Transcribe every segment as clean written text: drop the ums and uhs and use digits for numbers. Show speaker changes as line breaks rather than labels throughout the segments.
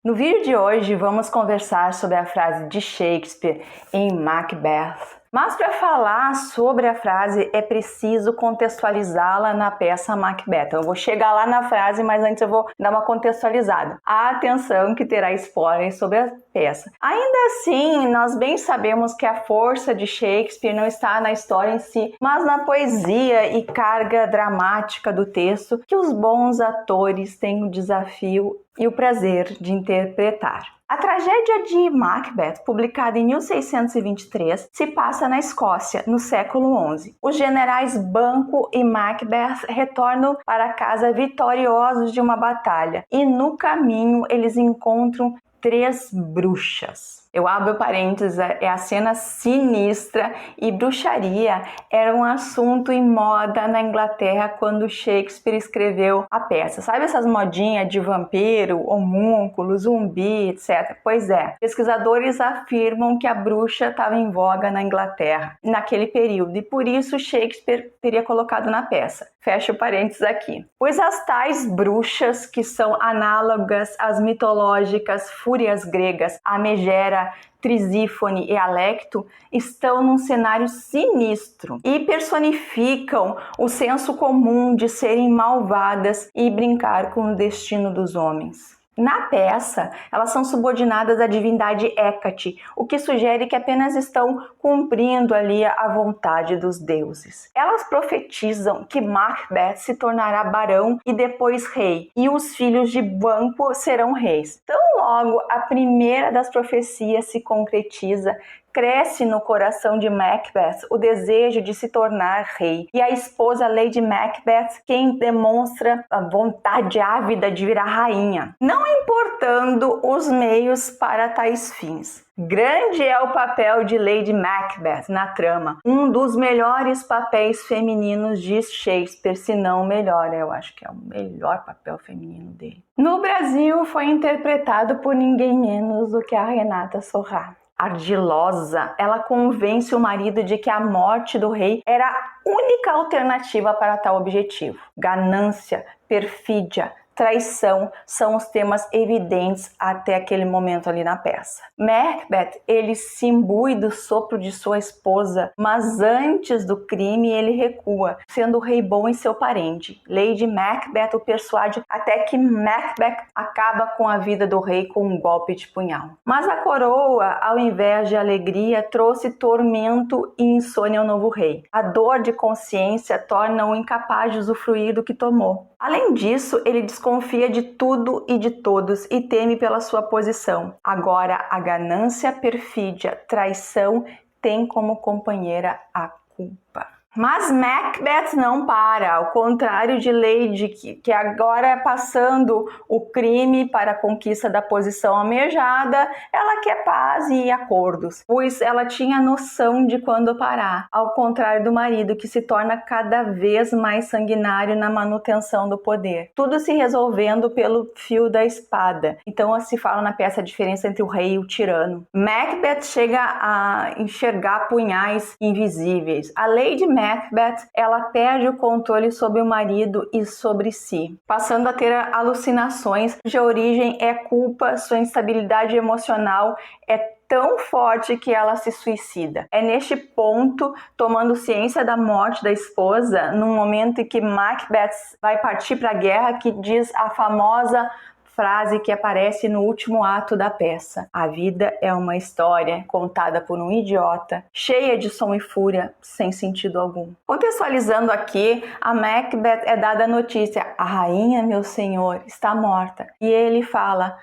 No vídeo de hoje vamos conversar sobre a frase de Shakespeare em Macbeth. Mas para falar sobre a frase é preciso contextualizá-la na peça Macbeth. Eu vou chegar lá na frase, mas antes eu vou dar uma contextualizada. Atenção que terá spoilers sobre a peça. Ainda assim, nós bem sabemos que a força de Shakespeare não está na história em si, mas na poesia e carga dramática do texto que os bons atores têm o desafio e o prazer de interpretar. A tragédia de Macbeth, publicada em 1623, se passa na Escócia, no século XI. Os generais Banquo e Macbeth retornam para casa vitoriosos de uma batalha e no caminho eles encontram 3 bruxas. Eu abro parênteses, é a cena sinistra e bruxaria era um assunto em moda na Inglaterra quando Shakespeare escreveu a peça. Sabe essas modinhas de vampiro, homúnculo, zumbi, etc? Pois é, pesquisadores afirmam que a bruxa estava em voga na Inglaterra naquele período e por isso Shakespeare teria colocado na peça. Fecho parênteses aqui. Pois as tais bruxas, que são análogas às mitológicas fúrias gregas, a Megera, Trisífone e Alecto, estão num cenário sinistro e personificam o senso comum de serem malvadas e brincar com o destino dos homens. Na peça, elas são subordinadas à divindade Hécate, o que sugere que apenas estão cumprindo ali a vontade dos deuses. Elas profetizam que Macbeth se tornará barão e depois rei, e os filhos de Banquo serão reis. Tão logo a primeira das profecias se concretiza, cresce no coração de Macbeth o desejo de se tornar rei, e a esposa Lady Macbeth quem demonstra a vontade ávida de virar rainha, não importando os meios para tais fins. Grande é o papel de Lady Macbeth na trama, um dos melhores papéis femininos de Shakespeare, se não o melhor, eu acho que é o melhor papel feminino dele. No Brasil foi interpretado por ninguém menos do que a Renata Sorrah. Ardilosa, ela convence o marido de que a morte do rei era a única alternativa para tal objetivo. Ganância, perfídia, traição são os temas evidentes até aquele momento ali na peça. Macbeth, ele se imbui do sopro de sua esposa, mas antes do crime ele recua, sendo o rei bom e seu parente. Lady Macbeth o persuade até que Macbeth acaba com a vida do rei com um golpe de punhal. Mas a coroa, ao invés de alegria, trouxe tormento e insônia ao novo rei. A dor de consciência torna-o incapaz de usufruir do que tomou. Além disso, ele desconfia de tudo e de todos e teme pela sua posição. Agora, a ganância, perfídia, traição tem como companheira a culpa. Mas Macbeth não para, ao contrário de Lady, que agora passando o crime para a conquista da posição almejada, ela quer paz e acordos, pois ela tinha noção de quando parar, ao contrário do marido, que se torna cada vez mais sanguinário na manutenção do poder. Tudo se resolvendo pelo fio da espada. Então se fala na peça a diferença entre o rei e o tirano. Macbeth chega a enxergar punhais invisíveis. A Lady Macbeth, ela perde o controle sobre o marido e sobre si, passando a ter alucinações cuja origem é culpa, sua instabilidade emocional é tão forte que ela se suicida. É neste ponto, tomando ciência da morte da esposa, no momento em que Macbeth vai partir para a guerra, que diz a famosa frase que aparece no último ato da peça. A vida é uma história contada por um idiota, cheia de som e fúria, sem sentido algum. Contextualizando aqui, a Macbeth é dada a notícia: a rainha, meu senhor, está morta. E ele fala: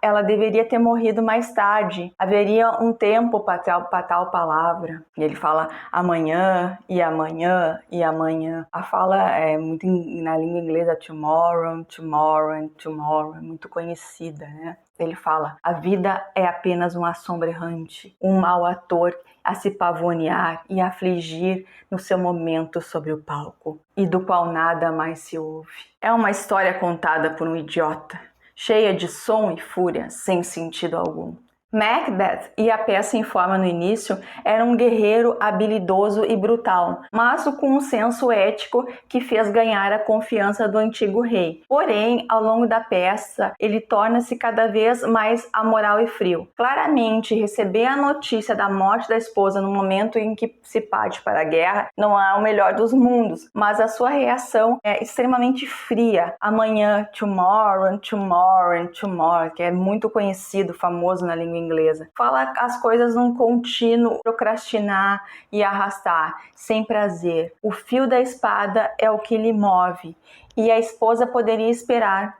ela deveria ter morrido mais tarde. Haveria um tempo para tal palavra. E ele fala amanhã, e amanhã, e amanhã. A fala é muito na língua inglesa, tomorrow, tomorrow, and tomorrow. É muito conhecida, né? Ele fala: a vida é apenas um assombro errante, um mau ator a se pavonear e afligir no seu momento sobre o palco, e do qual nada mais se ouve. É uma história contada por um idiota, cheia de som e fúria, sem sentido algum. Macbeth, e a peça informa no início, era um guerreiro habilidoso e brutal, mas com um senso ético que fez ganhar a confiança do antigo rei. Porém, ao longo da peça, ele torna-se cada vez mais amoral e frio. Claramente, receber a notícia da morte da esposa no momento em que se parte para a guerra não é o melhor dos mundos, mas a sua reação é extremamente fria. Amanhã, tomorrow, tomorrow, tomorrow, que é muito conhecido, famoso na língua inglesa. Fala as coisas num contínuo procrastinar e arrastar, sem prazer. O fio da espada é o que lhe move. E a esposa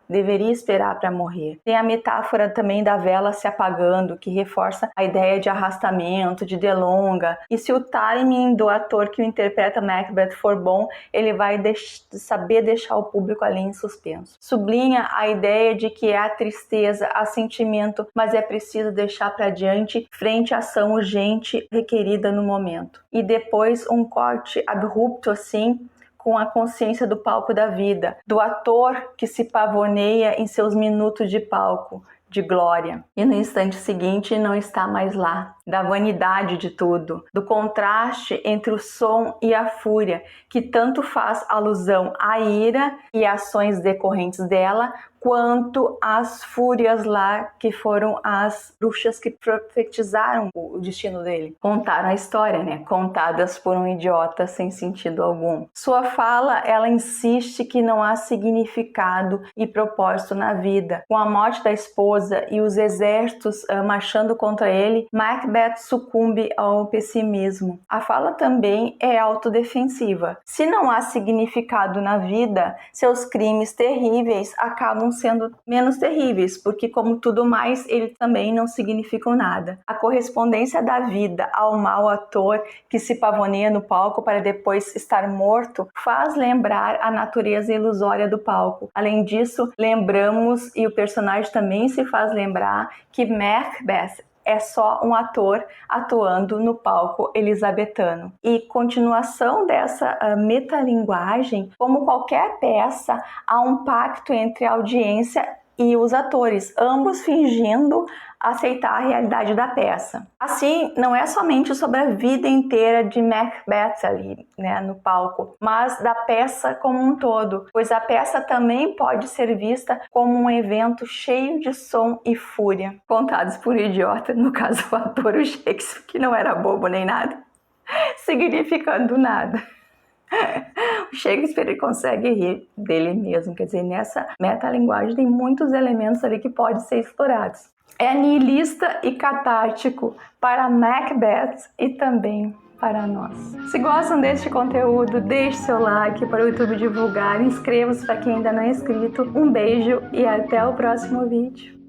deveria esperar para morrer. Tem a metáfora também da vela se apagando, que reforça a ideia de arrastamento, de delonga. E se o timing do ator que o interpreta Macbeth for bom, ele vai saber deixar o público ali em suspenso. Sublinha a ideia de que há tristeza, há sentimento, mas é preciso deixar para diante frente à ação urgente requerida no momento. E depois um corte abrupto assim, com a consciência do palco da vida, do ator que se pavoneia em seus minutos de palco, de glória, e no instante seguinte não está mais lá, da vanidade de tudo, do contraste entre o som e a fúria, que tanto faz alusão à ira e ações decorrentes dela, quanto às fúrias lá que foram as bruxas que profetizaram o destino dele. Contaram a história, né? Contadas por um idiota sem sentido algum. Sua fala, ela insiste que não há significado e propósito na vida. Com a morte da esposa e os exércitos marchando contra ele, Macbeth sucumbe ao pessimismo. A fala também é autodefensiva. Se não há significado na vida, seus crimes terríveis acabam sendo menos terríveis, porque como tudo mais, eles também não significam nada. A correspondência da vida ao mau ator que se pavoneia no palco para depois estar morto faz lembrar a natureza ilusória do palco. Além disso, lembramos, e o personagem também se faz lembrar, que Macbeth é só um ator atuando no palco elisabetano. E continuação dessa metalinguagem, como qualquer peça, há um pacto entre a audiência e os atores, ambos fingindo aceitar a realidade da peça. Assim, não é somente sobre a vida inteira de Macbeth ali, né, no palco, mas da peça como um todo, pois a peça também pode ser vista como um evento cheio de som e fúria, contados por idiota, no caso o ator o Shakespeare, que não era bobo nem nada, significando nada. O Shakespeare ele consegue rir dele mesmo, quer dizer, nessa metalinguagem tem muitos elementos ali que podem ser explorados. É nihilista e catártico para Macbeth e também para nós. Se gostam deste conteúdo, deixe seu like para o YouTube divulgar, inscreva-se para quem ainda não é inscrito. Um beijo e até o próximo vídeo.